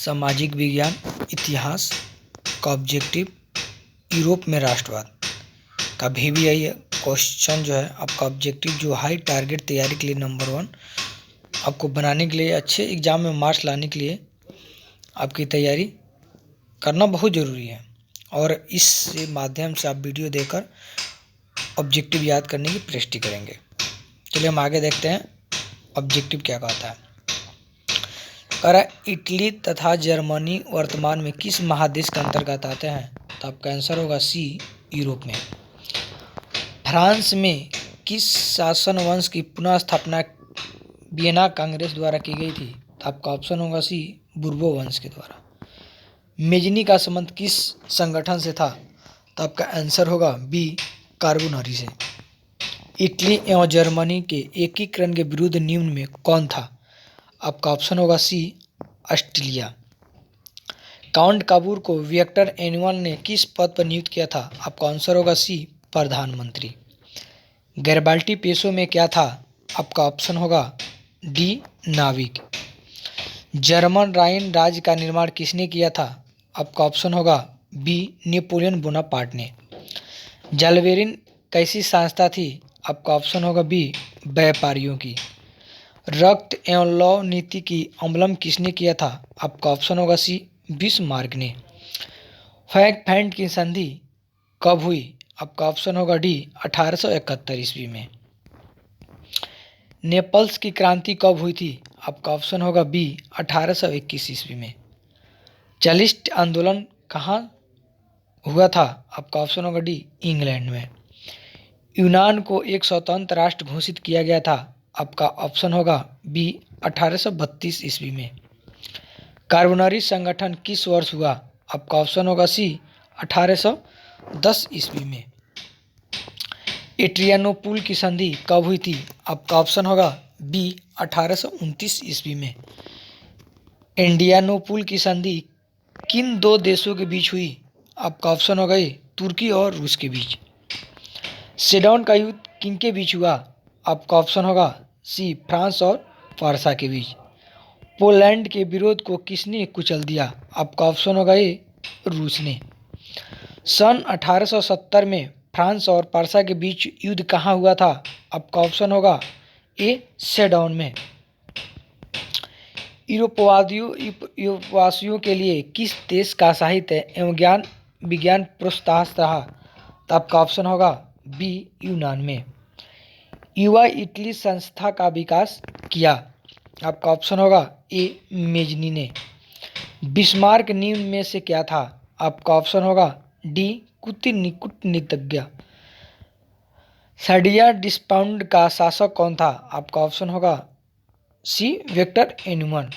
सामाजिक विज्ञान इतिहास का ऑब्जेक्टिव यूरोप में राष्ट्रवाद का भी यही क्वेश्चन जो है आपका ऑब्जेक्टिव जो हाई टारगेट तैयारी के लिए नंबर 1 आपको बनाने के लिए अच्छे एग्जाम में मार्क्स लाने के लिए आपकी तैयारी करना बहुत ज़रूरी है और इस माध्यम से आप वीडियो देखकर ऑब्जेक्टिव याद करने की प्रैक्टिस करेंगे। चलिए हम आगे देखते हैं ऑब्जेक्टिव क्या कहता है। कह रहा है इटली तथा जर्मनी वर्तमान में किस महादेश के अंतर्गत आते हैं, तो आपका आंसर होगा सी, यूरोप में। फ्रांस में किस शासन वंश की पुनः स्थापना वियना कांग्रेस द्वारा की गई थी, तो आपका ऑप्शन होगा सी, बुर्बो वंश के द्वारा। मेजनी का संबंध किस संगठन से था, तो आपका आंसर होगा बी, कार्बोनरी से। इटली एवं जर्मनी के एकीकरण के विरुद्ध निम्न में कौन था, आपका ऑप्शन होगा सी, ऑस्ट्रेलिया। काउंट काबूर को विक्टर एनुअल ने किस पद पर नियुक्त किया था, आपका आंसर होगा सी, प्रधानमंत्री। गैरबाल्टी पेशों में क्या था, आपका ऑप्शन होगा डी, नाविक। जर्मन राइन राज्य का निर्माण किसने किया था, आपका ऑप्शन होगा बी, नेपोलियन बोनापार्ट ने। जलवेरिन कैसी संस्था थी, आपका ऑप्शन होगा बी, व्यापारियों की। रक्त एवं लौह नीति की अवलंबन किसने किया था, आपका ऑप्शन होगा सी, बिस्मार्क ने। फ्रैंकफर्ट की संधि कब हुई, आपका ऑप्शन होगा डी, 1871 ईस्वी में। नेपल्स की क्रांति कब हुई थी, आपका ऑप्शन होगा बी, 1821 ईस्वी में। चालिस्ट आंदोलन कहाँ हुआ था, आपका ऑप्शन होगा डी, इंग्लैंड में। यूनान को एक स्वतंत्र राष्ट्र घोषित किया गया था, आपका ऑप्शन होगा बी, 1832 ईस्वी में। कार्बोनरी संगठन किस वर्ष हुआ, आपका ऑप्शन होगा सी, 1810 ईस्वी में। एड्रियानोपुल की संधि कब हुई थी, आपका ऑप्शन होगा बी, 1829 ईस्वी में। इंडियानोपुल की संधि किन दो देशों के बीच हुई, आपका ऑप्शन होगा ए, तुर्की और रूस के बीच। सेडाउन का युद्ध किनके बीच हुआ, आपका ऑप्शन होगा सी, फ्रांस और फारसा के बीच। पोलैंड के विरोध को किसने कुचल दिया, आपका ऑप्शन होगा ए, रूस ने। सन 1870 में फ्रांस और फारसा के बीच युद्ध कहाँ हुआ था, आपका ऑप्शन होगा ए, सेडाउन में। यूरोपवासियों के लिए किस देश का साहित्य एवं ज्ञान विज्ञान प्रोत्साहन रहा, तो आपका ऑप्शन होगा बी, यूनान में। युवा इटली संस्था का विकास किया, आपका ऑप्शन होगा ए, मेजनी ने। बिस्मार्क निम्न में से क्या था, आपका ऑप्शन होगा डी, कूटनीतिज्ञ। सर्डिया डिस्पाउंड का शासक कौन था, आपका ऑप्शन होगा सी, विक्टर एनुअल।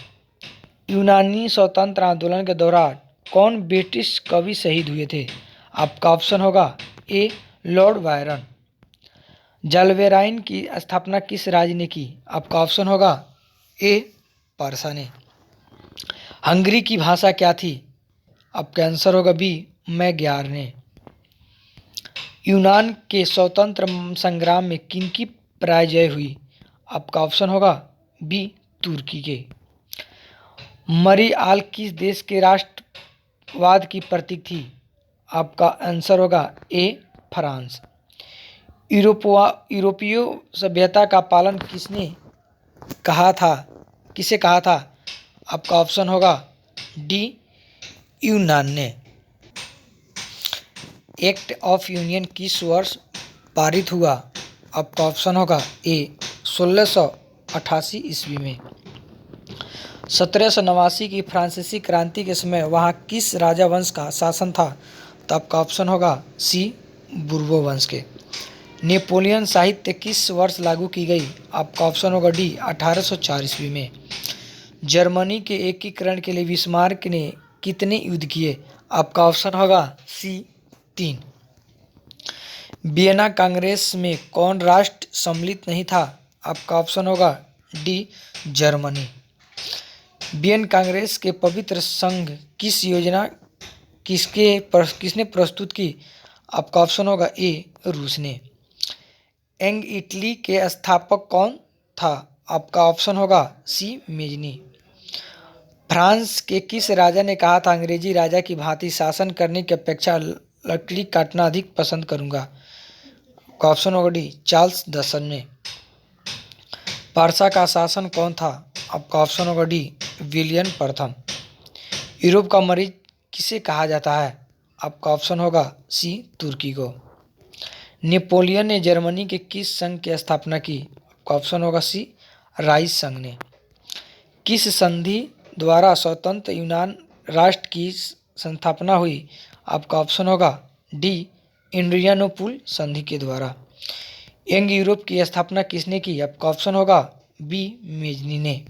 यूनानी स्वतंत्र आंदोलन के दौरान कौन ब्रिटिश कवि शहीद हुए थे, आपका ऑप्शन होगा ए, लॉर्ड बायरन। जलवेराइन की स्थापना किस राज्य ने की, आपका ऑप्शन होगा ए, पारसा ने। हंगरी की भाषा क्या थी, आपका आंसर होगा बी, मैग्यार ने। यूनान के स्वतंत्र संग्राम में किनकी पराजय हुई, आपका ऑप्शन होगा बी, तुर्की के। मरी आल किस देश के राष्ट्रवाद की प्रतीक थी, आपका आंसर होगा ए, फ्रांस। यूरोपीय सभ्यता का पालन किसे कहा था, आपका ऑप्शन होगा डी, यूनान ने। एक्ट ऑफ यूनियन किस वर्ष पारित हुआ, आपका ऑप्शन होगा ए, 1688 ईस्वी में। 1789 की फ्रांसीसी क्रांति के समय वहाँ किस राजा वंश का शासन था, तो आपका ऑप्शन होगा सी, बुर्बो वंश के। नेपोलियन साहित्य किस वर्ष लागू की गई, आपका ऑप्शन होगा डी, 1804 ईस्वी में। जर्मनी के एकीकरण के लिए बिस्मार्क ने कितने युद्ध किए, आपका ऑप्शन होगा सी, 3। वियना कांग्रेस में कौन राष्ट्र सम्मिलित नहीं था, आपका ऑप्शन होगा डी, जर्मनी। वियन कांग्रेस के पवित्र संघ किस योजना किसने प्रस्तुत की, आपका ऑप्शन होगा ए, रूस ने। एंग इटली के स्थापक कौन था, आपका ऑप्शन होगा सी, मेजनी। फ्रांस के किस राजा ने कहा था अंग्रेजी राजा की भांति शासन करने की अपेक्षा लकड़ी काटना अधिक पसंद करूंगा? आपका ऑप्शन होगा डी चार्ल्स दसवें। पर्सा का शासन कौन था? आपका ऑप्शन होगा डी विलियम प्रथम। यूरोप का मरीज किसे कहा जाता है? आपका ऑप्शन होगा सी तुर्की को। नेपोलियन ने जर्मनी के किस संघ की स्थापना की? आपका ऑप्शन होगा सी राइस संघ ने। किस संधि द्वारा स्वतंत्र यूनान राष्ट्र की स्थापना हुई? आपका ऑप्शन होगा डी एड्रियानोपुल संधि के द्वारा। यंग यूरोप की स्थापना किसने की? आपका ऑप्शन होगा बी मेजनी ने।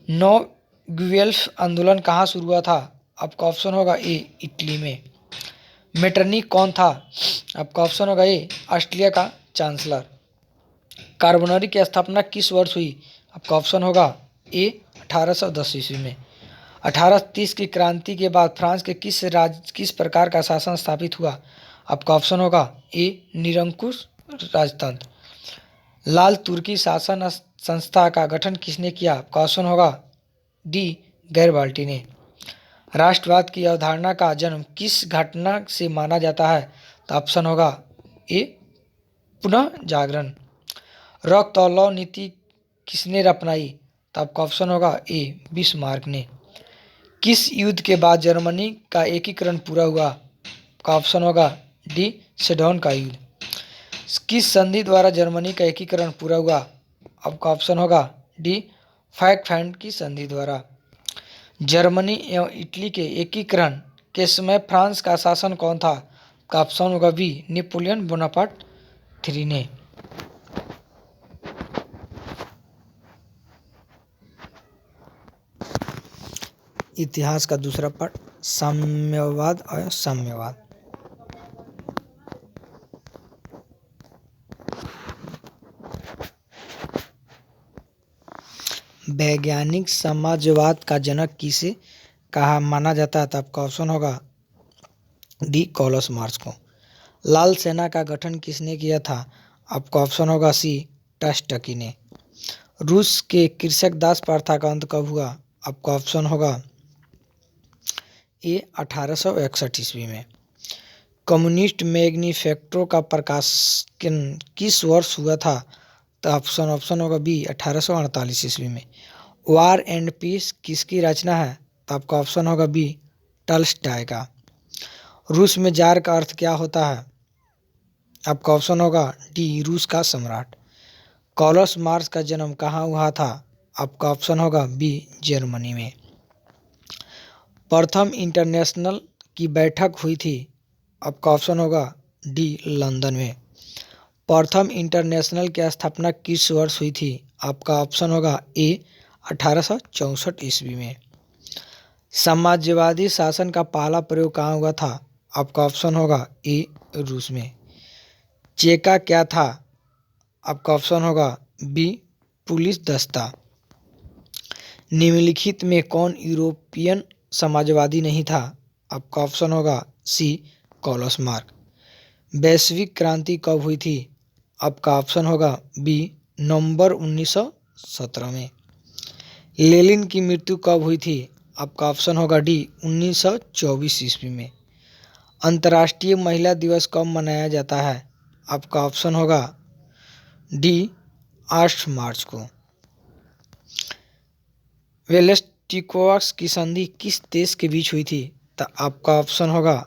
नो गुएल्फ आंदोलन कहाँ शुरू हुआ था? आपका ऑप्शन होगा ए इटली में। मेटरनिक कौन था? आपका ऑप्शन होगा ए ऑस्ट्रिया का चांसलर। कार्बोनरी की स्थापना किस वर्ष हुई? आपका ऑप्शन होगा ए 1810 ईस्वी में। 1830 की क्रांति के बाद फ्रांस के किस प्रकार का शासन स्थापित हुआ? आपका ऑप्शन होगा ए निरंकुश राजतंत्र। लाल तुर्की शासन संस्था का गठन किसने किया? आपका ऑप्शन होगा डी गैरबाल्टी ने। राष्ट्रवाद की अवधारणा का जन्म किस घटना से माना जाता है? तो ऑप्शन होगा ए पुनः जागरण। रक्त और लौ नीति किसने अपनाई? तो आपका ऑप्शन होगा ए बिस्मार्क ने। किस युद्ध के बाद जर्मनी का एकीकरण पूरा हुआ? का ऑप्शन होगा डी सेडोन का युद्ध। किस संधि द्वारा जर्मनी का एकीकरण पूरा हुआ? आपका ऑप्शन होगा डी फैक्टफैंड की संधि द्वारा। जर्मनी एवं इटली के एकीकरण के समय फ्रांस का शासन कौन था? का ऑप्शन होगा बी नेपोलियन बोनापार्ट III ने। इतिहास का दूसरा पार्ट साम्यवाद और साम्यवाद। वैज्ञानिक समाजवाद का जनक किसे कहा माना जाता है? तो आपका ऑप्शन होगा डी कार्ल मार्क्स को। लाल सेना का गठन किसने किया था? आपका ऑप्शन होगा सी टस्टकी ने। रूस के कृषक दास प्रथा का अंत कब हुआ? आपका ऑप्शन होगा ए 1861 ईस्वी में। कम्युनिस्ट मैनिफेस्टो का प्रकाशन किस वर्ष हुआ था? तो ऑप्शन होगा बी 1848 ईस्वी में। वार एंड पीस किसकी रचना है? तो आपका ऑप्शन होगा बी टॉल्स्टॉय का। रूस में जार का अर्थ क्या होता है? आपका ऑप्शन होगा डी रूस का सम्राट। कार्ल मार्क्स का जन्म कहाँ हुआ था? आपका ऑप्शन होगा बी जर्मनी में। प्रथम इंटरनेशनल की बैठक हुई थी? आपका ऑप्शन होगा डी लंदन में। प्रथम इंटरनेशनल की स्थापना किस वर्ष हुई थी? आपका ऑप्शन होगा ए 1864 ईस्वी में। समाजवादी शासन का पहला प्रयोग कहाँ हुआ था? आपका ऑप्शन होगा ए रूस में। चेका क्या था? आपका ऑप्शन होगा बी पुलिस दस्ता। निम्नलिखित में कौन यूरोपियन समाजवादी नहीं था? आपका ऑप्शन होगा सी कार्ल मार्क्स। वैश्विक क्रांति कब हुई थी? आपका ऑप्शन होगा बी नवंबर 1917 में। लेनिन की मृत्यु कब हुई थी? आपका ऑप्शन होगा डी 1924 ईस्वी में। अंतर्राष्ट्रीय महिला दिवस कब मनाया जाता है? आपका ऑप्शन होगा डी 8 मार्च को। वेलेस्टिकोवास की संधि किस देश के बीच हुई थी? तो आपका ऑप्शन होगा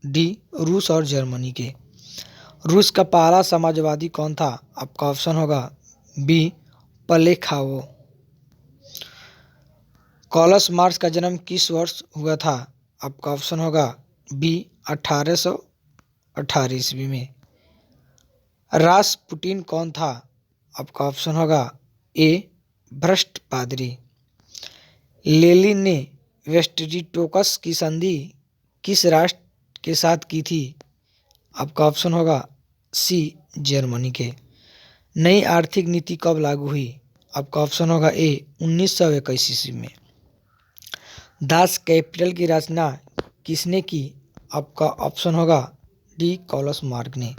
डी रूस और जर्मनी के। रूस का पहला समाजवादी कौन था? आपका ऑप्शन होगा बी प्लेखाओ। कार्ल मार्क्स का जन्म किस वर्ष हुआ था? आपका ऑप्शन होगा बी 1818 ईस्वी में। रासपुटिन कौन था? आपका ऑप्शन होगा ए भ्रष्ट पादरी। लेनिन ने वेस्टरिटोकस की संधि किस राष्ट्र के साथ की थी? आपका ऑप्शन होगा सी जर्मनी के। नई आर्थिक नीति कब लागू हुई? आपका ऑप्शन होगा ए 1921 ईस्वी में। दास कैपिटल की रचना किसने की? आपका ऑप्शन होगा डी कार्ल मार्क्स ने।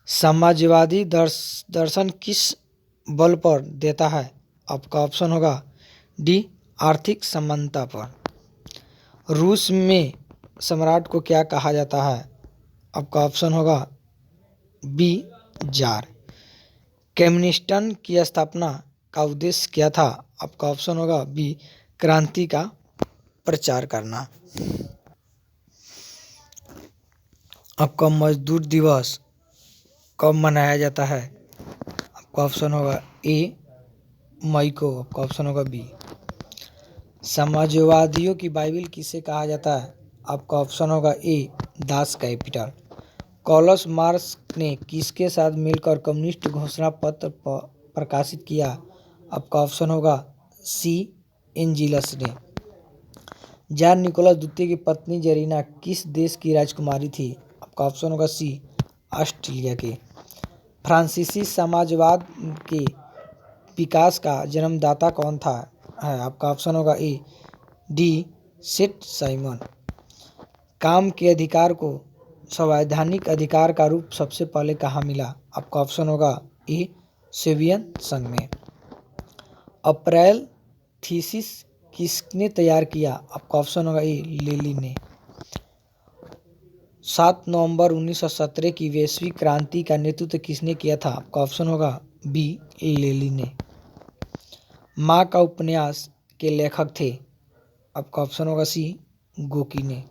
समाजवादी दर्शन किस बल पर देता है? आपका ऑप्शन होगा डी आर्थिक समानता पर। रूस में सम्राट को क्या कहा जाता है? आपका ऑप्शन होगा बी जार। कम्युनिस्टन की स्थापना का उद्देश्य क्या था? आपका ऑप्शन होगा बी क्रांति का प्रचार करना। आपका मजदूर दिवस कब मनाया जाता है? आपका ऑप्शन होगा ए मई को। आपका ऑप्शन होगा बी। समाजवादियों की बाइबिल किसे कहा जाता है? आपका ऑप्शन होगा ए दास कैपिटल। कार्ल मार्क्स ने किसके साथ मिलकर कम्युनिस्ट घोषणा पत्र प्रकाशित किया? आपका ऑप्शन होगा सी एंजिल्स ने। जार निकोलस द्वितीय की पत्नी जरीना किस देश की राजकुमारी थी? आपका ऑप्शन होगा सी ऑस्ट्रेलिया के। फ्रांसीसी समाजवाद के विकास का जन्मदाता कौन था? है आपका ऑप्शन होगा ए डी सेट साइमन। काम के अधिकार को संवैधानिक अधिकार का रूप सबसे पहले कहाँ मिला? आपका ऑप्शन होगा ए सोवियत संघ में। अप्रैल थीसिस किसने तैयार किया? आपका ऑप्शन होगा ए लेनिन ने। 7 नवंबर 1917 की वैश्विक क्रांति का नेतृत्व किसने किया था? आपका ऑप्शन होगा बी लेनिन ने। माँ का उपन्यास के लेखक थे? आपका ऑप्शन होगा सी गोकी ने।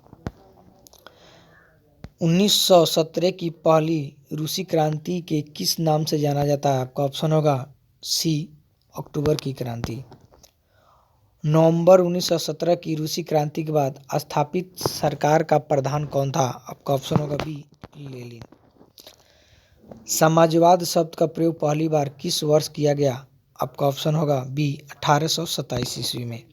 1917 की पहली रूसी क्रांति के किस नाम से जाना जाता है? आपका ऑप्शन होगा सी अक्टूबर की क्रांति। नवंबर 1917 की रूसी क्रांति के बाद स्थापित सरकार का प्रधान कौन था? आपका ऑप्शन होगा बी लेनिन। समाजवाद शब्द का प्रयोग पहली बार किस वर्ष किया गया? आपका ऑप्शन होगा बी 1827 ईस्वी में।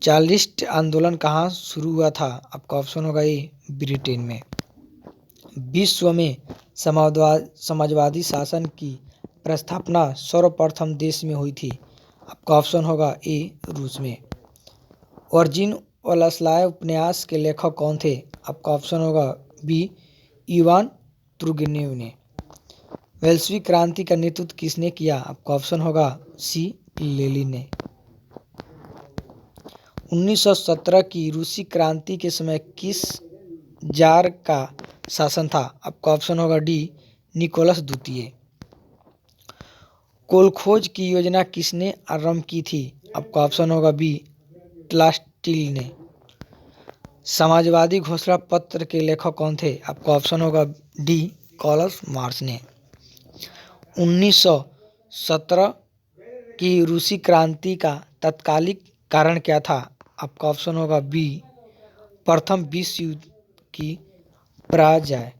चार्लिस्ट आंदोलन कहाँ शुरू हुआ था? आपका ऑप्शन होगा ए ब्रिटेन में। विश्व में समाजवादी शासन की प्रस्थापना सर्वप्रथम देश में हुई थी? आपका ऑप्शन होगा ए रूस में। वर्जिन वलसलाय उपन्यास के लेखक कौन थे? आपका ऑप्शन होगा बी इवान तुर्गेनेव ने। वैश्विक क्रांति का नेतृत्व किसने किया? आपका ऑप्शन होगा सी लेनिन ने। 1917 की रूसी क्रांति के समय किस जार का शासन था? आपका ऑप्शन होगा डी निकोलस द्वितीय। कोलखोज की योजना किसने आरंभ की थी? आपका ऑप्शन होगा बी ट्लास्टिल ने। समाजवादी घोषणा पत्र के लेखक कौन थे? आपका ऑप्शन होगा डी कार्ल मार्क्स ने। 1917 की रूसी क्रांति का तत्कालिक कारण क्या था? आपका ऑप्शन होगा बी प्रथम विश्व युद्ध की पराजय।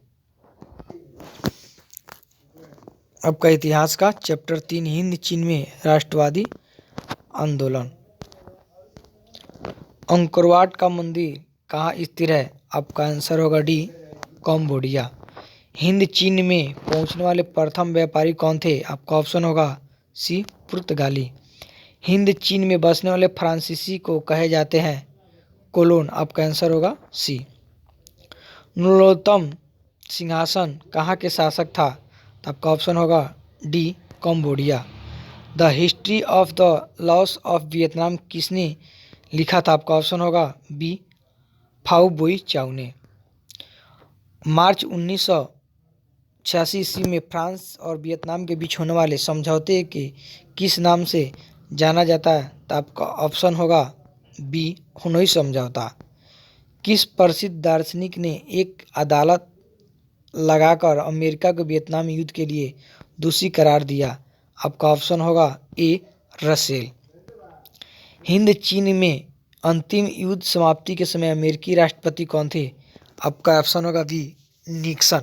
आपका इतिहास का चैप्टर 3 हिंद चीन में राष्ट्रवादी आंदोलन। अंकोरवाट का मंदिर कहाँ स्थित है? आपका आंसर होगा डी कंबोडिया। हिंद चीन में पहुंचने वाले प्रथम व्यापारी कौन थे? आपका ऑप्शन होगा सी पुर्तगाली। हिंद चीन में बसने वाले फ्रांसीसी को कहे जाते हैं कोलोन। आपका आंसर होगा सी। नरोत्तम सिंहासन कहाँ के शासक था? तो आपका ऑप्शन होगा D Cambodia. The history of the loss of Vietnam किसने लिखा था? आपका ऑप्शन होगा बी फाउ बोई चाउ ने। मार्च 1986 ईस्वी में फ्रांस और वियतनाम के बीच होने वाले समझौते के किस नाम से जाना जाता है? तो आपका ऑप्शन होगा बी हनोई समझौता। किस प्रसिद्ध दार्शनिक ने एक अदालत लगाकर अमेरिका को वियतनाम युद्ध के लिए दोषी करार दिया? आपका ऑप्शन होगा ए रसेल। हिंद चीन में अंतिम युद्ध समाप्ति के समय अमेरिकी राष्ट्रपति कौन थे? आपका ऑप्शन होगा बी निक्सन।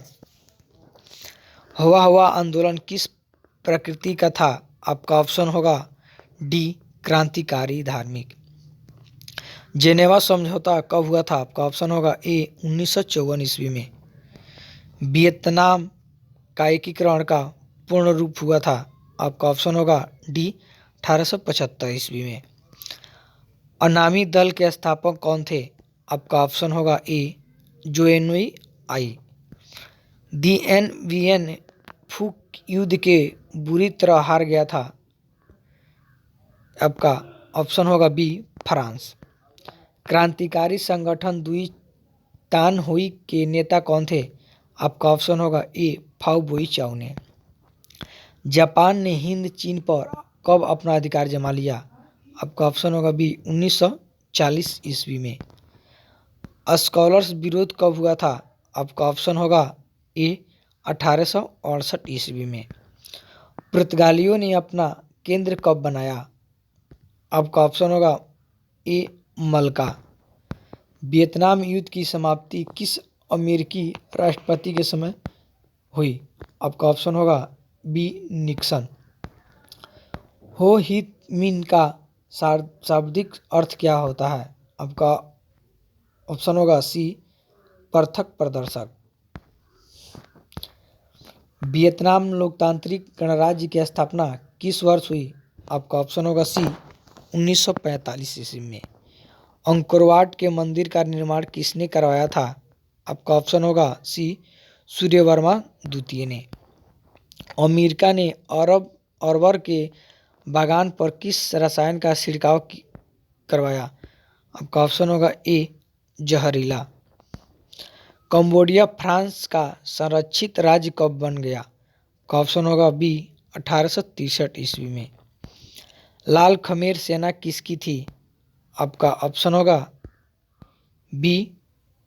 हुआ आंदोलन किस प्रकृति का था? आपका ऑप्शन होगा डी क्रांतिकारी धार्मिक। जेनेवा समझौता कब हुआ था? आपका ऑप्शन होगा ए 1954 ईस्वी में। वियतनाम का एकीकरण का पूर्ण रूप हुआ था? आपका ऑप्शन होगा डी 1875 ईस्वी में। अनामी दल के स्थापक कौन थे? आपका ऑप्शन होगा ए जोएनोई आई। दीएन वियन फूक युद्ध के बुरी तरह हार गया था? आपका ऑप्शन होगा बी फ्रांस। क्रांतिकारी संगठन दुई तान हुई के नेता कौन थे? आपका ऑप्शन होगा ए फाओ बोई चाओ ने। जापान ने हिंद चीन पर कब अपना अधिकार जमा लिया? आपका ऑप्शन होगा बी 1940 ईस्वी में। स्कॉलर्स विरोध कब हुआ था? आपका ऑप्शन होगा ए 1868 ईस्वी में। पुर्तगालियों ने अपना केंद्र कब बनाया? आपका ऑप्शन होगा ए मलका। वियतनाम युद्ध की समाप्ति किस अमेरिकी राष्ट्रपति के समय हुई? आपका ऑप्शन होगा बी निक्सन। हो ही मिन का शाब्दिक अर्थ क्या होता है? आपका ऑप्शन होगा सी पृथक प्रदर्शक। वियतनाम लोकतांत्रिक गणराज्य की स्थापना किस वर्ष हुई? आपका ऑप्शन होगा सी 1945 ईस्वी में। अंकोरवाट के मंदिर का निर्माण किसने करवाया था? आपका ऑप्शन होगा सी सूर्यवर्मा द्वितीय ने। अमेरिका ने अरबर के बागान पर किस रसायन का छिड़काव करवाया? आपका ऑप्शन होगा ए जहरीला। कंबोडिया फ्रांस का संरक्षित राज्य कब बन गया? आपका ऑप्शन होगा बी 1863 ईस्वी में। लाल खमेर सेना किसकी थी? आपका ऑप्शन होगा बी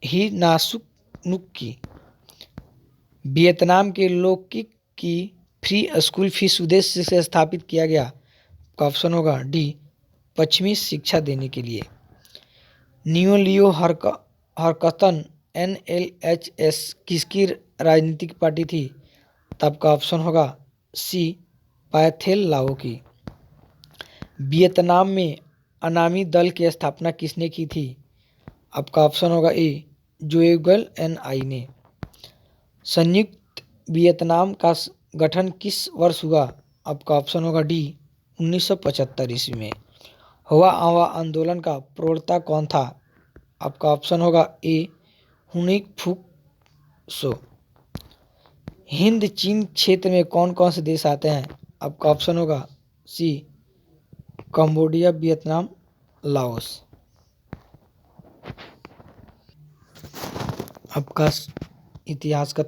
ही नासुनुक की। वियतनाम के लोकिक की फ्री स्कूल किस उद्देश्य से स्थापित किया गया? आपका ऑप्शन होगा डी पश्चिमी शिक्षा देने के लिए। नियो लियो हरकतन NLHS किसकी राजनीतिक पार्टी थी? तब आपका ऑप्शन होगा सी पैथेल लाओ की। वियतनाम में अनामी दल की स्थापना किसने की थी? आपका ऑप्शन होगा ए जोएगल NI ने। संयुक्त वियतनाम का गठन किस वर्ष हुआ? आपका ऑप्शन होगा डी 1975 ईस्वी में। हुआ आवा आंदोलन का प्रवक्ता कौन था? आपका ऑप्शन होगा ए हुनिक फुक सो। हिंद चीन क्षेत्र में कौन कौन से देश आते हैं? आपका ऑप्शन होगा सी कंबोडिया वियतनाम लाओस। आपका इतिहास का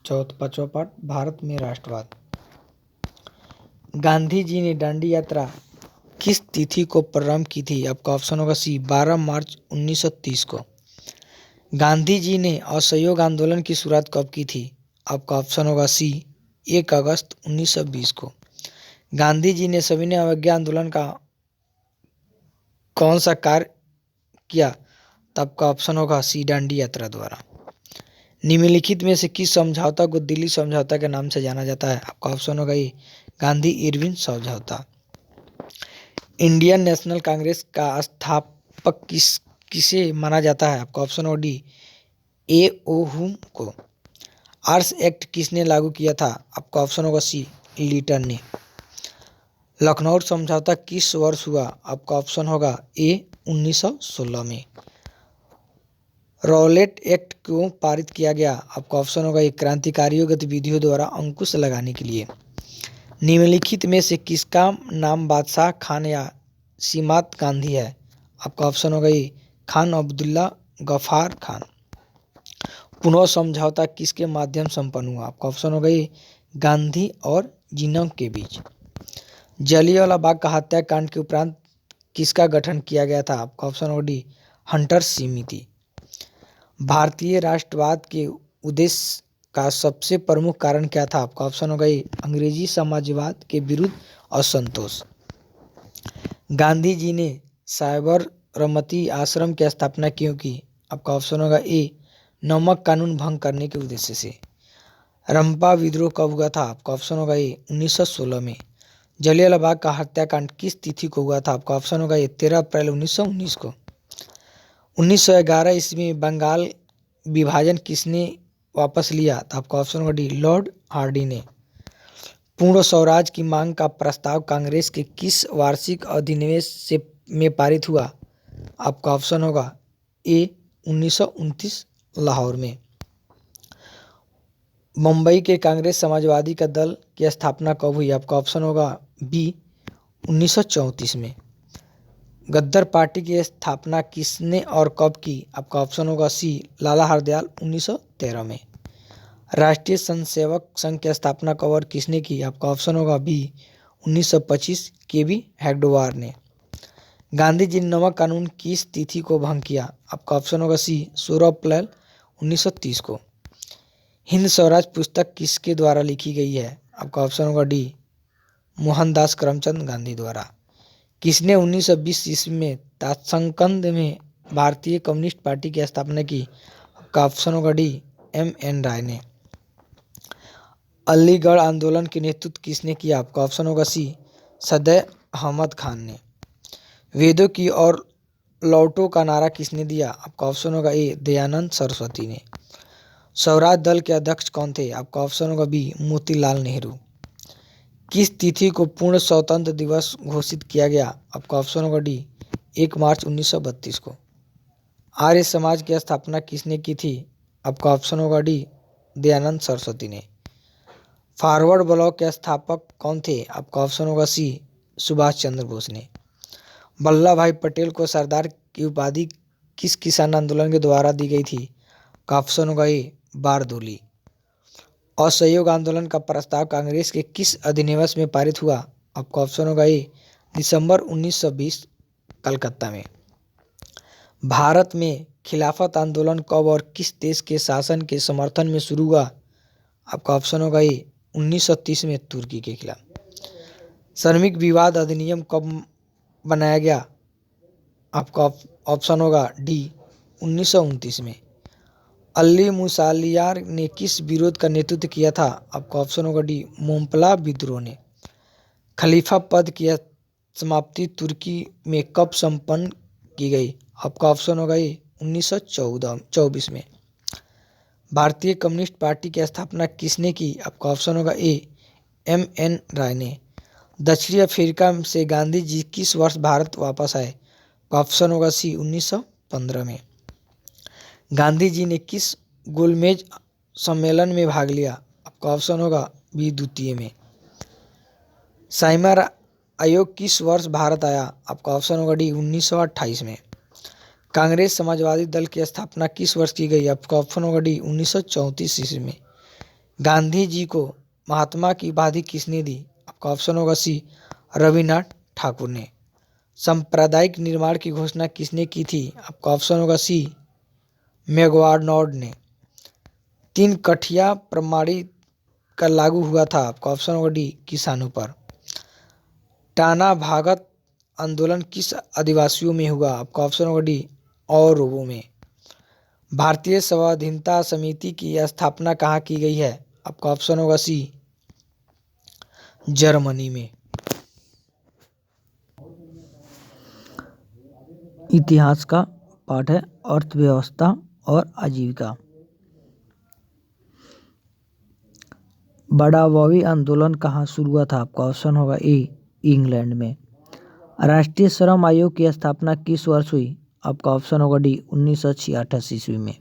पांचवा पार्ट भारत में राष्ट्रवाद। गांधी जी ने दांडी यात्रा किस तिथि को प्रारंभ की थी? आपका ऑप्शन होगा सी 12 मार्च 1930 को। गांधी जी ने असहयोग आंदोलन की शुरुआत कब की थी? आपका ऑप्शन होगा सी 1 अगस्त 1920 को। गांधी जी ने सविनय अवज्ञा आंदोलन का कौन सा कार्य किया? तब का ऑप्शन होगा सी दांडी यात्रा द्वारा। निम्नलिखित में से किस समझौता को दिल्ली समझौता के नाम से जाना जाता है? आपका ऑप्शन होगा ये गांधी इरविन समझौता। इंडियन नेशनल कांग्रेस का स्थापक किसे माना जाता है? आपका ऑप्शन होगा डी A.O. हुम को। आर्स एक्ट किसने लागू किया था? आपका ऑप्शन होगा सी लीटन ने। लखनऊ समझौता किस वर्ष हुआ? आपका ऑप्शन होगा ए 1916 में। रॉलेट एक्ट क्यों पारित किया गया? आपका ऑप्शन होगा ये क्रांतिकारियों गतिविधियों द्वारा अंकुश लगाने के लिए। निम्नलिखित में से किसका नाम बादशाह खान या सीमात गांधी है? आपका ऑप्शन होगा ये खान अब्दुल्ला गफार खान। पुनः समझौता किसके माध्यम संपन्न हुआ? आपका ऑप्शन होगा ये गांधी और जिन्ना के बीच। जलियांवाला बाग का हत्याकांड के उपरांत किसका गठन किया गया था? आपका ऑप्शन होगा डी हंटर समिति। भारतीय राष्ट्रवाद के उद्देश्य का सबसे प्रमुख कारण क्या था? आपका ऑप्शन होगा ये अंग्रेजी साम्राज्यवाद के विरुद्ध असंतोष। गांधी जी ने साबरमती आश्रम की स्थापना क्यों की? आपका ऑप्शन होगा ए नमक कानून भंग करने के उद्देश्य से। रंपा विद्रोह कब हुआ था? आपका ऑप्शन होगा ए 1916 में। जलियांवाला बाग का हत्याकांड किस तिथि को हुआ था? आपका ऑप्शन होगा ये 13 अप्रैल 1919 को। 1911 ईस्वी में बंगाल विभाजन किसने वापस लिया? तो आपका ऑप्शन होगा डी लॉर्ड हार्डी ने। पूर्ण स्वराज की मांग का प्रस्ताव कांग्रेस के किस वार्षिक अधिवेशन में पारित हुआ? आपका ऑप्शन होगा ए 1929 लाहौर में। मुंबई के कांग्रेस समाजवादी का दल की स्थापना कब हुई? आपका ऑप्शन होगा बी 1934 में। गद्दर पार्टी की स्थापना किसने और कब की? आपका ऑप्शन होगा सी, लाला हरदयाल 1913 में। राष्ट्रीय स्वयंसेवक संघ की स्थापना कब और किसने की? आपका ऑप्शन होगा बी, 1925, केबी हेगडेवार ने। गांधी जी ने नमक कानून किस तिथि को भंग किया? आपका ऑप्शन होगा सी, 16 अप्रैल 1930 को। हिंद स्वराज पुस्तक किसके द्वारा लिखी गई है? आपका ऑप्शन होगा डी, मोहनदास करमचंद गांधी द्वारा। किसने 1920 ईस्वी में ताशकंद में भारतीय कम्युनिस्ट पार्टी की स्थापना की? आपका ऑप्शन होगा डी, M.N. राय ने। अलीगढ़ आंदोलन के नेतृत्व किसने किया? आपका ऑप्शन होगा सी, सदैव अहमद खान ने। वेदों की और लौटो का नारा किसने दिया? आपका ऑप्शन होगा ए, दयानंद सरस्वती ने। स्वराज दल के अध्यक्ष कौन थे? आपका ऑप्शन होगा बी, मोतीलाल नेहरू। किस तिथि को पूर्ण स्वतंत्र दिवस घोषित किया गया? आपका ऑप्शन होगा डी, 1 मार्च 1932 को। आर्य समाज की स्थापना किसने की थी? आपका ऑप्शन होगा डी, दयानंद सरस्वती ने। फॉरवर्ड ब्लॉक के स्थापक कौन थे? आपका ऑप्शन होगा सी, सुभाष चंद्र बोस ने। वल्लभ भाई पटेल को सरदार की उपाधि किस किसान आंदोलन के द्वारा दी गई थी? का ऑप्शन होगा ए, बारदोली। असहयोग आंदोलन का प्रस्ताव कांग्रेस के किस अधिनियम में पारित हुआ? आपका ऑप्शन होगा ए, दिसंबर 1920, कलकत्ता में। भारत में खिलाफत आंदोलन कब और किस देश के शासन के समर्थन में शुरू हुआ? आपका ऑप्शन होगा ए, 1930 में तुर्की के खिलाफ। श्रमिक विवाद अधिनियम कब बनाया गया? आपका ऑप्शन होगा डी, 1929 में। अली मुसालियार ने किस विरोध का नेतृत्व किया था? आपका ऑप्शन होगा डी, मोम्पला विद्रोह ने। खलीफा पद की समाप्ति तुर्की में कब संपन्न की गई? आपका ऑप्शन होगा ए, 1924 में। भारतीय कम्युनिस्ट पार्टी की स्थापना किसने की? आपका ऑप्शन होगा ए, M.N. राय ने। दक्षिण अफ्रीका से गांधी जी किस वर्ष भारत वापस आए? ऑप्शन होगा सी, 1915 में। गांधी जी ने किस गोलमेज सम्मेलन में भाग लिया? आपका ऑप्शन होगा बी, द्वितीय में। साइमर आयोग किस वर्ष भारत आया? आपका ऑप्शन होगा डी, 1928 में। कांग्रेस समाजवादी दल की स्थापना किस वर्ष की गई? आपका ऑप्शन होगा डी, 1934 ईस्वी में। गांधी जी को महात्मा की उपाधि किसने दी? आपका ऑप्शन होगा सी, रविन्द्रनाथ ठाकुर ने। सांप्रदायिक निर्माण की घोषणा किसने की थी? आपका ऑप्शन होगा सी, मैक्डॉनल्ड ने। 3 कठिया प्रणाली का लागू हुआ था? आपका ऑप्शन होगा डी, किसानों पर। टाना भागत आंदोलन किस आदिवासियों में हुआ? आपका ऑप्शन होगा डी, औरवों में। भारतीय स्वाधीनता समिति की स्थापना कहाँ की गई है? आपका ऑप्शन होगा सी, जर्मनी में। इतिहास का पाठ है अर्थव्यवस्था और आजीविका। बड़ावावी आंदोलन कहाँ शुरू हुआ था? आपका ऑप्शन होगा ए, इंग्लैंड में। राष्ट्रीय श्रम आयोग की स्थापना किस वर्ष हुई? आपका ऑप्शन होगा डी, 1986 ईस्वी में।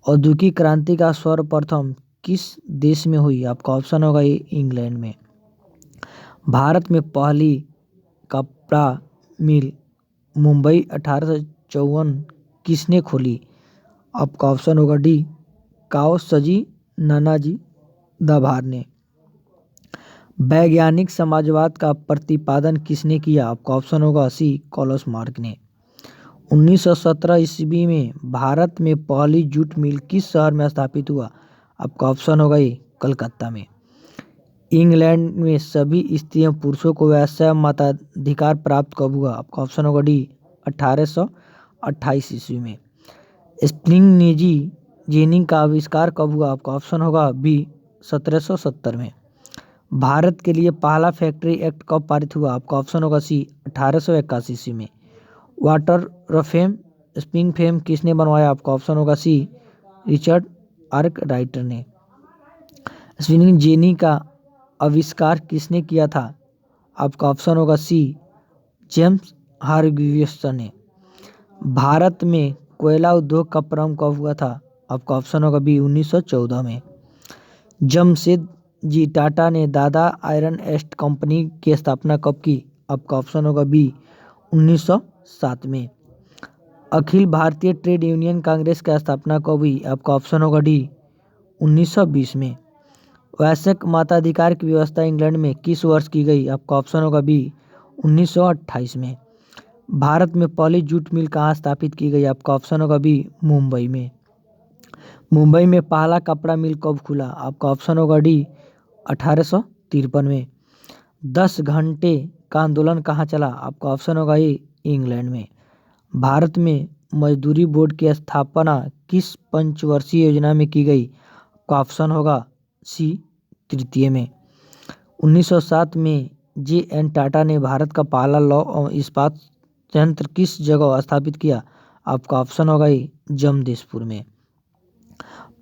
औद्योगिक क्रांति का सर्वप्रथम किस देश में हुई? आपका ऑप्शन होगा ए, इंग्लैंड में। भारत में पहली कपड़ा मिल मुंबई 1854 किसने खोली? आपका ऑप्शन होगा डी, काओसजी नानाजी दाभार ने। वैज्ञानिक समाजवाद का प्रतिपादन किसने किया? आपका ऑप्शन होगा सी, कार्ल मार्क्स ने। 1917 ईस्वी में भारत में पहली जूट मिल किस शहर में स्थापित हुआ? आपका ऑप्शन होगा ए, कलकत्ता में। इंग्लैंड में सभी स्त्रियों पुरुषों को वैश्य मताधिकार प्राप्त कब हुआ? आपका ऑप्शन होगा डी, 1828 ईस्वी में। स्प्रिंग जेनिंग का आविष्कार कब हुआ? आपका ऑप्शन होगा बी, 1770 में। भारत के लिए पहला फैक्ट्री एक्ट कब पारित हुआ? आपका ऑप्शन होगा सी, 1881 ईस्वी में। वाटर रफेम स्प्रिंग फेम किसने बनवाया? आपका ऑप्शन होगा सी, रिचर्ड आर्कराइटर ने। स्पिनिंग जेनी का आविष्कार किसने किया था? आपका ऑप्शन होगा सी, जेम्स हार्ग्रीव्स ने। भारत में कोयला उद्योग का प्रारंभ कब हुआ था? आपका ऑप्शन होगा बी, 1914 में। जमशेद जी टाटा ने दादा आयरन एस्ट कंपनी की स्थापना कब की? आपका ऑप्शन होगा बी 1907 में। अखिल भारतीय ट्रेड यूनियन कांग्रेस की स्थापना कब हुई? आपका ऑप्शन होगा डी 1920 में। वयस्क मताधिकार की व्यवस्था इंग्लैंड में किस वर्ष की गई? आपका ऑप्शन होगा बी 1928 में। भारत में पहली जूट मिल कहाँ स्थापित की गई? आपका ऑप्शन होगा बी मुंबई में। मुंबई में पहला कपड़ा मिल कब खुला? आपका ऑप्शन होगा डी 1853 में। 10 घंटे का आंदोलन कहाँ चला? आपका ऑप्शन होगा ए इंग्लैंड में। भारत में मजदूरी बोर्ड की स्थापना किस पंचवर्षीय योजना में की गई? आपका ऑप्शन होगा सी तृतीय में। 1907 में जे.एन. टाटा ने भारत का पहला लौह इस्पात संयंत्र किस जगह स्थापित किया? आपका ऑप्शन होगा ए जमशेदपुर में।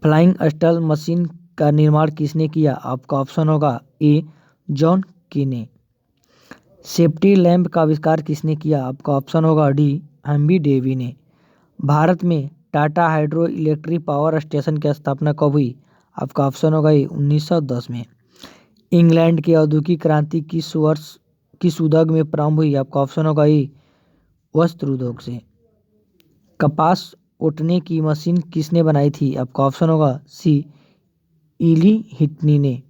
फ्लाइंग स्टल मशीन का निर्माण किसने किया? आपका ऑप्शन होगा ए जॉन की ने। सेफ्टी लैंप का आविष्कार किसने किया? आपका ऑप्शन होगा डी हेनरी डेवी ने। भारत में Tata hydro electric power station की स्थापना कब हुई? आपका ऑप्शन होगा ए 1910 में। इंग्लैंड की औद्योगिक क्रांति किस उद्योग में प्रारंभ हुई? आपका ऑप्शन होगा ए वस्त्र उद्योग से। कपास ओटने की मशीन किसने बनाई थी? आपका ऑप्शन होगा सी इली हिटनी ने।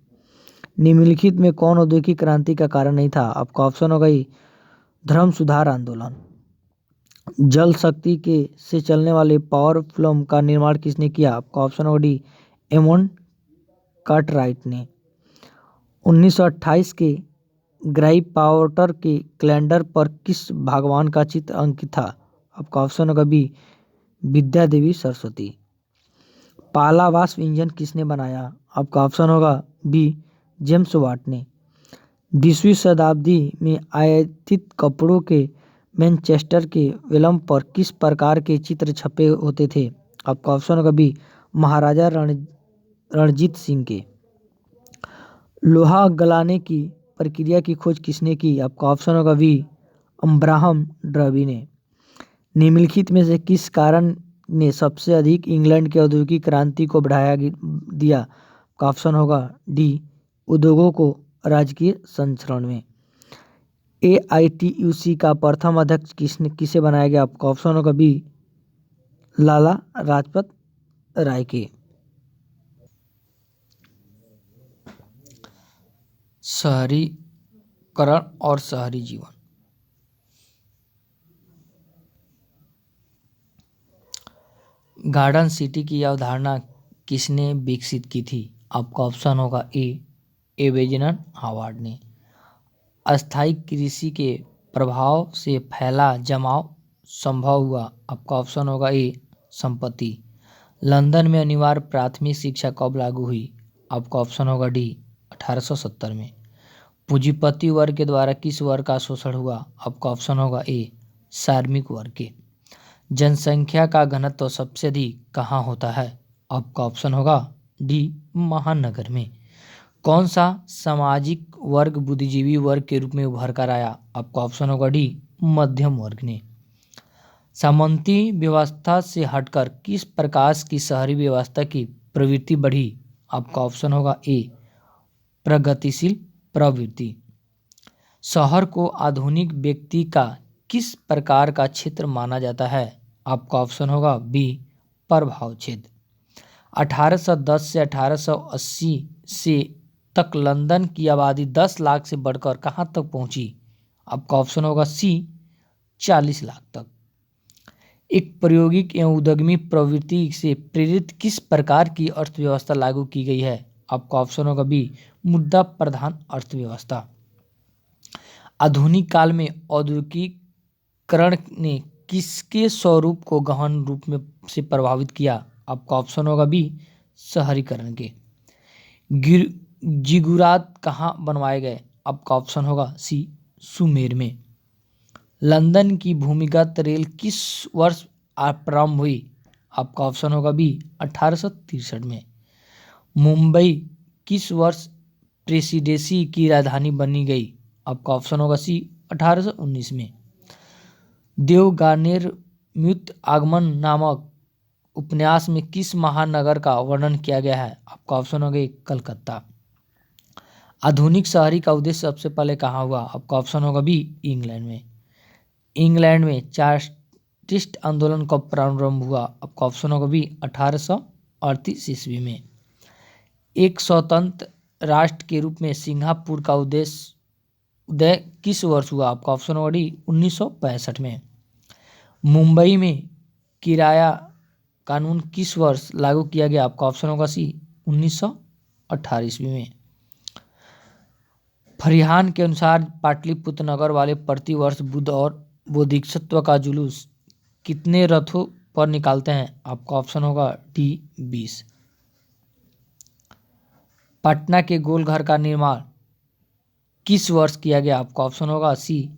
निम्नलिखित में कौन औद्योगिक क्रांति का कारण नहीं था? आपका ऑप्शन होगा ए धर्म सुधार आंदोलन। जल शक्ति के से चलने वाले पावर फ्लूम का निर्माण किसने किया? आपका ऑप्शन होगा डी एमोन कार्टराइट ने। 1928 के ग्राई पाउटर के कैलेंडर पर किस भगवान का चित्र अंकित था? आपका ऑप्शन होगा बी विद्या देवी सरस्वती। पहला वाष्प इंजन किसने बनाया? आपका ऑप्शन होगा बी जेम्स वाट ने। 20वीं शताब्दी में आयातित कपड़ों के मैनचेस्टर के वेलम पर किस प्रकार के चित्र छपे होते थे? आपका ऑप्शन होगा बी महाराजा रणजीत सिंह के। लोहा गलाने की प्रक्रिया की खोज किसने की? आपका ऑप्शन होगा बी अब्राहम ड्रबी ने। निम्नलिखित में से किस कारण ने सबसे अधिक इंग्लैंड की औद्योगिक क्रांति को बढ़ाया दिया? आपका ऑप्शन होगा डी उद्योगों को राजकीय संरक्षण में। AITUC का प्रथम अध्यक्ष किसे बनाया गया? आपका ऑप्शन होगा बी लाला लाजपत राय के। शहरीकरण और शहरी जीवन। गार्डन सिटी की अवधारणा किसने विकसित की थी? आपका ऑप्शन होगा ए एवेजन हावर्ड ने। अस्थायी कृषि के प्रभाव से फैला जमाव संभव हुआ। आपका ऑप्शन होगा ए संपत्ति। लंदन में अनिवार्य प्राथमिक शिक्षा कब लागू हुई? आपका ऑप्शन होगा डी 1870 में। पूंजीपति वर्ग के द्वारा किस वर्ग का शोषण हुआ? आपका ऑप्शन होगा ए श्रमिक वर्ग के। जनसंख्या का घनत्व सबसे अधिक कहाँ होता है? आपका ऑप्शन होगा डी महानगर में। कौन सा सामाजिक वर्ग बुद्धिजीवी वर्ग के रूप में उभर कर आया? आपका ऑप्शन होगा डी मध्यम वर्ग ने। सामंती व्यवस्था से हटकर किस प्रकार की शहरी व्यवस्था की प्रवृत्ति बढ़ी? आपका ऑप्शन होगा ए प्रगतिशील प्रवृत्ति। शहर को आधुनिक व्यक्ति का किस प्रकार का क्षेत्र माना जाता है? आपका ऑप्शन होगा बी प्रभाव क्षेत्र। 1810 से 1880 से तक लंदन की आबादी 10 लाख से बढ़कर कहाँ तक पहुंची? आपका ऑप्शन होगा सी 40 लाख तक। एक प्रायोगिक एवं उद्यमी प्रवृत्ति से प्रेरित किस प्रकार की अर्थव्यवस्था लागू की गई है? आपका ऑप्शन होगा बी मुद्रा प्रधान अर्थव्यवस्था। आधुनिक काल में औद्योगिकरण ने किसके स्वरूप को गहन रूप में से प्रभावित किया? आपका ऑप्शन होगा बी शहरीकरण के। जिगुरात कहाँ बनवाए गए? आपका ऑप्शन होगा सी सुमेर में। लंदन की भूमिगत रेल किस वर्ष प्रारंभ हुई? आपका ऑप्शन होगा बी 1863 में। मुंबई किस वर्ष प्रेसिडेंसी की राजधानी बनी गई? आपका ऑप्शन होगा सी 1819 में। देवगानेर म्यूत आगमन नामक उपन्यास में किस महानगर का वर्णन किया गया है? आपका ऑप्शन होगा कलकत्ता। आधुनिक शहरी का उद्देश्य सबसे पहले कहाँ हुआ? आपका ऑप्शन होगा बी, इंग्लैंड में। इंग्लैंड में चार्टिस्ट आंदोलन कब प्रारंभ हुआ? आपका ऑप्शन होगा बी, 1838 ईस्वी में। एक स्वतंत्र राष्ट्र के रूप में सिंगापुर का उदय किस वर्ष हुआ? आपका ऑप्शन होगा डी, 1965 में। मुंबई में किराया कानून किस वर्ष लागू किया गया? आपका ऑप्शन होगा सी, 1918 ईस्वी में। फरिहान के अनुसार पाटलिपुत्र नगर वाले प्रतिवर्ष बुद्ध और बोधिसत्व का जुलूस कितने रथों पर निकालते हैं? आपका ऑप्शन होगा डी, 20। पटना के गोलघर का निर्माण किस वर्ष किया गया? आपका ऑप्शन होगा सी,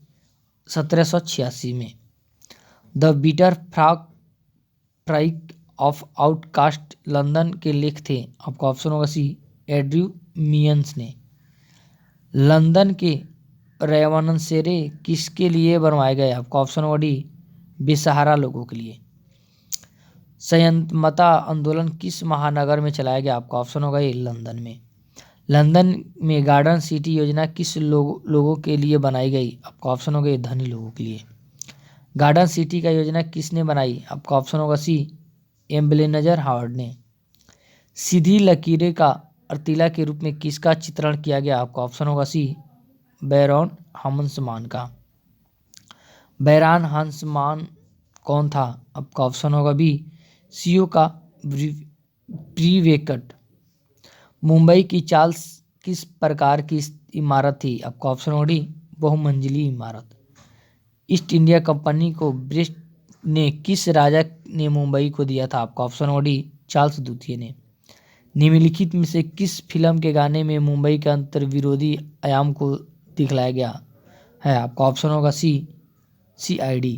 1786 में। The bitter freak of outcast London के लेख थे? आपका ऑप्शन होगा सी, एड्रयू मियंस ने। लंदन के रेवनसेरे किसके लिए बनवाए गए? आपका ऑप्शन होगा डी, बेसहारा लोगों के लिए। संयमता आंदोलन किस महानगर में चलाया गया? आपका ऑप्शन होगा ए, लंदन में। लंदन में गार्डन सिटी योजना किस लोगों के लिए बनाई गई? आपका ऑप्शन होगा ए, धनी लोगों के लिए। गार्डन सिटी का योजना किसने बनाई? आपका ऑप्शन होगा सी, एम्बेनेजर हावर्ड ने। सीधी लकीरें का अर्तिला के रूप में किसका चित्रण किया गया? आपका ऑप्शन होगा सी, बैरॉन हंसमान का। बैरॉन हंसमान कौन था? आपका ऑप्शन होगा बी, सीओ का प्रीवेकट। मुंबई की चाल किस प्रकार की इमारत थी? आपका ऑप्शन होगा डी, बहुमंजिली इमारत। ईस्ट इंडिया कंपनी को ब्रिटिश ने किस राजा ने मुंबई को दिया था? आपका ऑप्शन होगा डी, चार्ल्स द्वितीय ने। निम्नलिखित में से किस फिल्म के गाने में मुंबई के अंतर्विरोधी आयाम को दिखलाया गया है? आपका ऑप्शन होगा सी, CID।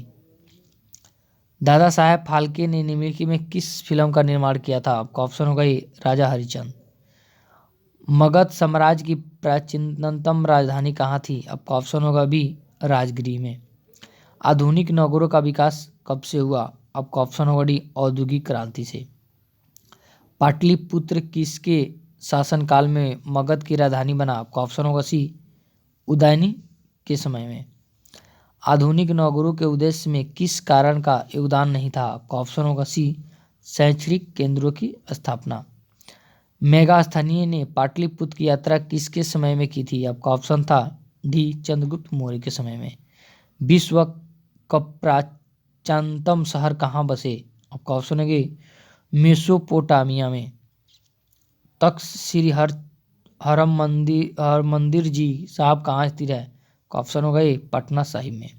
दादा साहेब फाल्के ने निम्नलिखित में किस फिल्म का निर्माण किया था? आपका ऑप्शन होगा ए, राजा हरिश्चंद्र। मगध साम्राज्य की प्राचीनतम राजधानी कहाँ थी? आपका ऑप्शन होगा बी, राजगृह में। आधुनिक नगरों का विकास कब से हुआ? आपका ऑप्शन होगा डी, औद्योगिक क्रांति से। पाटलिपुत्र किसके शासनकाल में मगध की राजधानी बना? आपका ऑप्शन होगा सी, उदयनी के समय में। आधुनिक नगरों के उद्देश्य में किस कारण का योगदान नहीं था? आपका ऑप्शन होगा सी, शैक्षणिक केंद्रों की स्थापना। मेगास्थनीय ने पाटलिपुत्र की यात्रा किसके समय में की थी? आपका ऑप्शन था डी, चंद्रगुप्त मौर्य के समय में। विश्व का प्राचीनतम शहर कहाँ बसे? आपका ऑप्शन है मेसोपोटामिया में। तख्त श्री हरमंदिर जी साहब कहाँ स्थित है? ऑप्शन होगा ए, पटना साहिब में।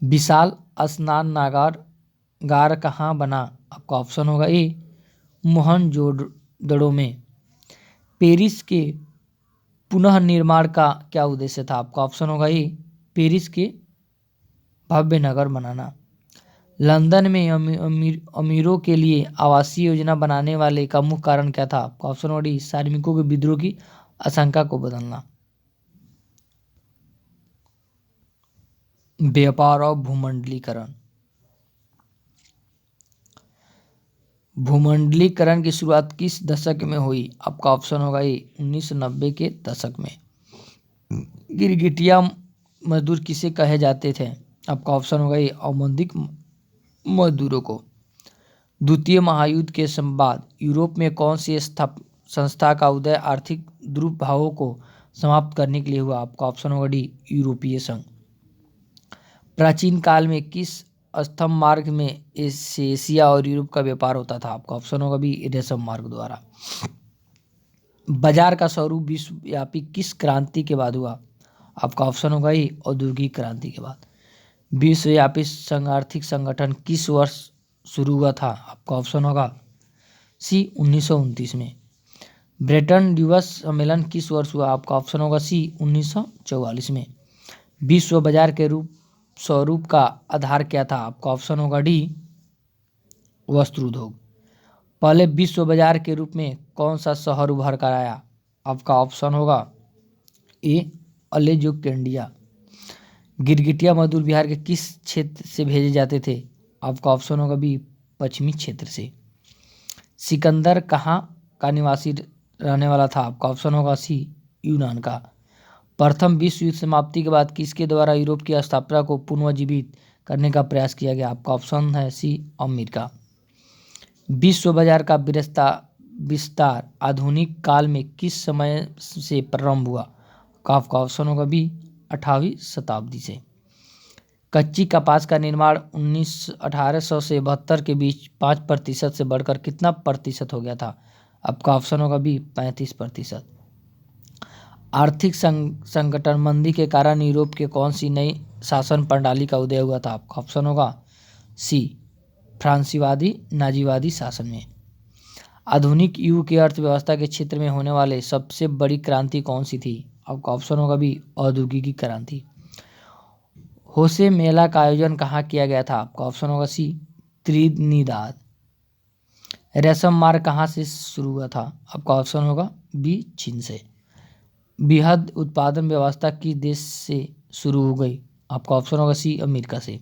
विशाल स्नानागार कहाँ बना? आपका ऑप्शन होगा ए, मोहनजोदड़ो में। पेरिस के पुनः निर्माण का क्या उद्देश्य था? आपका ऑप्शन होगा ए, पेरिस के भव्य नगर बनाना। लंदन में अमीरों के लिए आवासीय योजना बनाने वाले का मुख्य कारण क्या था? आपका ऑप्शन होगा डी, श्रमिकों के विद्रोह की आशंका को बदलना। व्यापार और भूमंडलीकरण। भूमंडलीकरण की शुरुआत किस दशक में हुई? आपका ऑप्शन होगा ए, 1990 के दशक में। गिरगिटिया मजदूर किसे कहे जाते थे? आपका ऑप्शन होगा ए, औद्योगिक मजदूरों को। द्वितीय महायुद्ध के बाद यूरोप में कौन सी संस्था का उदय आर्थिक दुर्भावों को समाप्त करने के लिए हुआ? आपका ऑप्शन होगा डी, यूरोपीय संघ। प्राचीन काल में किस स्तंभ मार्ग में एशिया और यूरोप का व्यापार होता था? आपका ऑप्शन होगा बी, रेशम मार्ग द्वारा। बाजार का स्वरूप विश्वव्यापी किस क्रांति के बाद हुआ? आपका ऑप्शन होगा ए, औद्योगिक क्रांति के बाद। विश्वव्यापी आर्थिक संगठन किस वर्ष शुरू हुआ था? आपका ऑप्शन होगा सी, 1929 में। ब्रेटन वुड्स सम्मेलन किस वर्ष हुआ? आपका ऑप्शन होगा सी, 1944 में। विश्व बाजार के स्वरूप का आधार क्या था? आपका ऑप्शन होगा डी, वस्त्र उद्योग। पहले विश्व बाजार के रूप में कौन सा शहर उभर कर आया? आपका ऑप्शन होगा ए, अलेक्जेंड्रिया। गिरगिटिया मजदूर बिहार के किस क्षेत्र से भेजे जाते थे? आपका ऑप्शन होगा बी, पश्चिमी क्षेत्र से। सिकंदर कहाँ का निवासी रहने वाला था? आपका ऑप्शन होगा सी, यूनान का। प्रथम विश्व युद्ध समाप्ति के बाद किसके द्वारा यूरोप की स्थापना को पुनर्जीवित करने का प्रयास किया गया? आपका ऑप्शन है सी, अमेरिका। विश्व बाजार का विस्तार आधुनिक काल में किस समय से प्रारंभ हुआ? आपका ऑप्शन होगा बी, 18वीं शताब्दी से। कच्ची कपास का निर्माण 1800 से 72 के बीच 5% से बढ़कर कितना प्रतिशत हो गया था? आपका ऑप्शन होगा बी, 35%। आर्थिक संकट मंदी के कारण यूरोप के कौन सी नई शासन प्रणाली का उदय हुआ था? आपका ऑप्शन होगा सी, फ्रांसीवादी नाजीवादी शासन में। आधुनिक युग की अर्थव्यवस्था के क्षेत्र में होने वाले सबसे बड़ी क्रांति कौन सी थी? आपका ऑप्शन होगा बी, औद्योगिक क्रांति। होसे मेला का आयोजन कहाँ किया गया था? आपका ऑप्शन होगा सी, त्रिनिदाद। रेशम मार्ग कहाँ से शुरू हुआ था? आपका ऑप्शन होगा बी, चीन से। बृहद उत्पादन व्यवस्था किस देश से शुरू हो गई? आपका ऑप्शन होगा सी, अमेरिका से।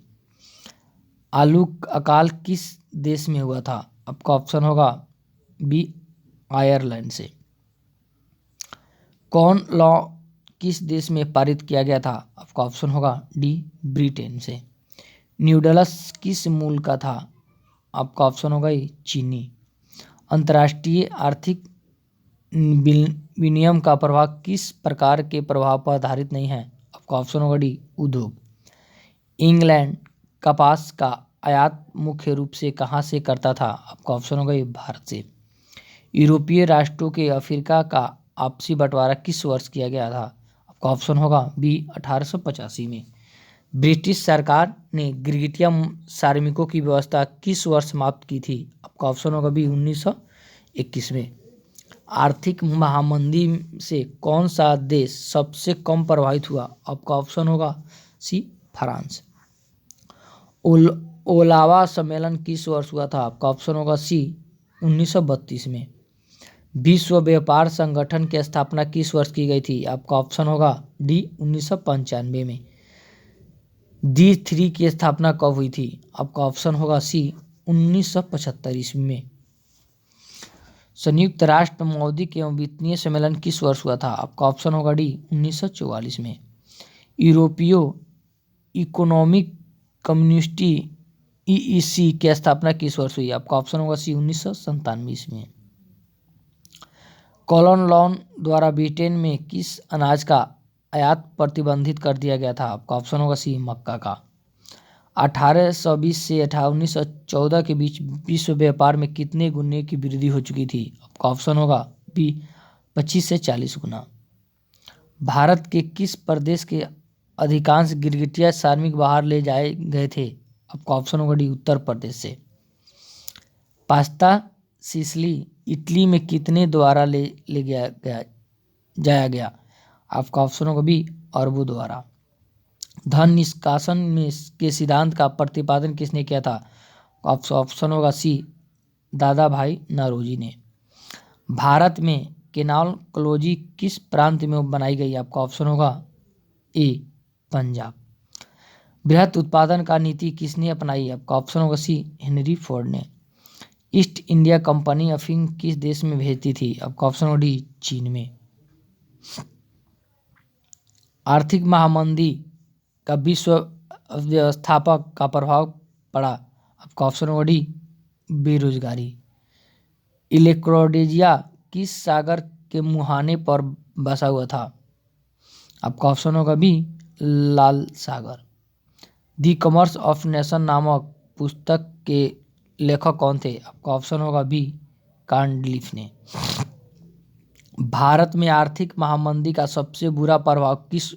आलू अकाल किस देश में हुआ था? आपका ऑप्शन होगा बी, आयरलैंड से। कॉर्न लॉ किस देश में पारित किया गया था? आपका ऑप्शन होगा डी, ब्रिटेन से। न्यूडल्स किस मूल का था? आपका ऑप्शन होगा ये, चीनी। अंतर्राष्ट्रीय आर्थिक विनियम का प्रभाव किस प्रकार के प्रभाव पर आधारित नहीं है? आपका ऑप्शन होगा डी, उद्योग। इंग्लैंड कपास का आयात मुख्य रूप से कहाँ से करता था? आपका ऑप्शन होगा ये, भारत से। यूरोपीय राष्ट्रों के अफ्रीका का आपसी बंटवारा किस वर्ष किया गया था? आपका ऑप्शन होगा बी, 1885 में। ब्रिटिश सरकार ने गिरगिटिया श्रमिकों की व्यवस्था किस वर्ष समाप्त की थी? आपका ऑप्शन होगा बी, 1921 में। आर्थिक महामंदी से कौन सा देश सबसे कम प्रभावित हुआ? आपका ऑप्शन होगा सी, फ्रांस। ओलावा सम्मेलन किस वर्ष हुआ था? आपका ऑप्शन होगा सी, 1932 में। विश्व व्यापार संगठन की स्थापना किस वर्ष की गई थी? आपका ऑप्शन होगा डी, 1995 में। D3 की स्थापना कब हुई थी? आपका ऑप्शन होगा सी, 1975 ईस्वी में। संयुक्त राष्ट्र मौद्रिक एवं वित्तीय सम्मेलन किस वर्ष हुआ था? आपका ऑप्शन होगा डी, 1944 में। यूरोपीय इकोनॉमिक कम्युनिटी EEC की स्थापना किस वर्ष हुई? आपका ऑप्शन होगा सी, 1997 में। कॉलन लॉ द्वारा ब्रिटेन में किस अनाज का आयात प्रतिबंधित कर दिया गया था? आपका ऑप्शन होगा सी, मक्का का। 1820 से 1914 के बीच विश्व व्यापार में कितने गुने की वृद्धि हो चुकी थी? आपका ऑप्शन होगा बी, 25 से 40 गुना। भारत के किस प्रदेश के अधिकांश गिरगिटिया श्रमिक बाहर ले जाए गए थे? आपका ऑप्शन होगा डी, उत्तर प्रदेश से। पास्ता सिसिली इटली में कितने द्वारा ले जाया गया? आपका ऑप्शन होगा बी, अरबों द्वारा। धन निष्कासन में के सिद्धांत का प्रतिपादन किसने किया था? ऑप्शन होगा सी, दादा भाई नौरोजी ने। भारत में केनाल कॉलोनी किस प्रांत में बनाई गई? आपका ऑप्शन होगा ए, पंजाब। बृहत उत्पादन का नीति किसने अपनाई? आपका ऑप्शन होगा सी, हेनरी फोर्ड ने। ईस्ट इंडिया कंपनी अफीम किस देश में भेजती थी? आपका ऑप्शन होगा डी, चीन में। आर्थिक महामंदी का विश्व अर्थव्यवस्था का प्रभाव पड़ा? आपका ऑप्शन होगा डी, बेरोजगारी। इलेक्ट्रोडेजिया किस सागर के मुहाने पर बसा हुआ था? आपका ऑप्शन होगा बी, लाल सागर। दी कॉमर्स ऑफ नेशन नामक पुस्तक के लेखक कौन थे? आपका ऑप्शन होगा बी, कार्नडलीफ ने। भारत में आर्थिक महामंदी का सबसे बुरा प्रभाव किस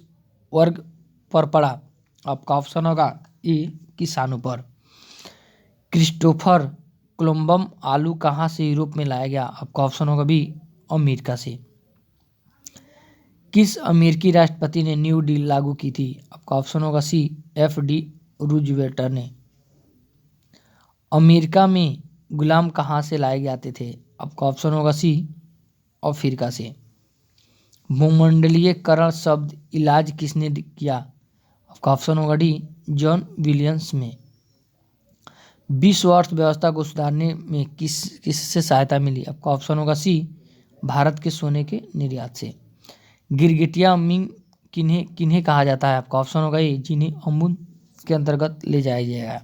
वर्ग पर पड़ा? आपका ऑप्शन होगा ए, किसानों पर। क्रिस्टोफर कोलंबस आलू कहाँ से यूरोप में लाया गया? आपका ऑप्शन होगा बी, अमेरिका से। किस अमेरिकी राष्ट्रपति ने न्यू डील लागू की थी? आपका ऑप्शन होगा सी, FD रूजवेल्ट ने। अमेरिका में गुलाम कहाँ से लाए जाते थे? आपका ऑप्शन होगा सी, अफ्रीका से। भूमंडलीयकरण शब्द इलाज किसने किया? आपका ऑप्शन होगा डी, जॉन विलियम्स में। विश्व अर्थव्यवस्था को सुधारने में किससे सहायता मिली? आपका ऑप्शन होगा सी, भारत के सोने के निर्यात से। गिरगिटिया मिंग किन्हें किन्हें कहा जाता है? आपका ऑप्शन होगा ये, जिन्हें अमुन के अंतर्गत ले जाया जाएगा।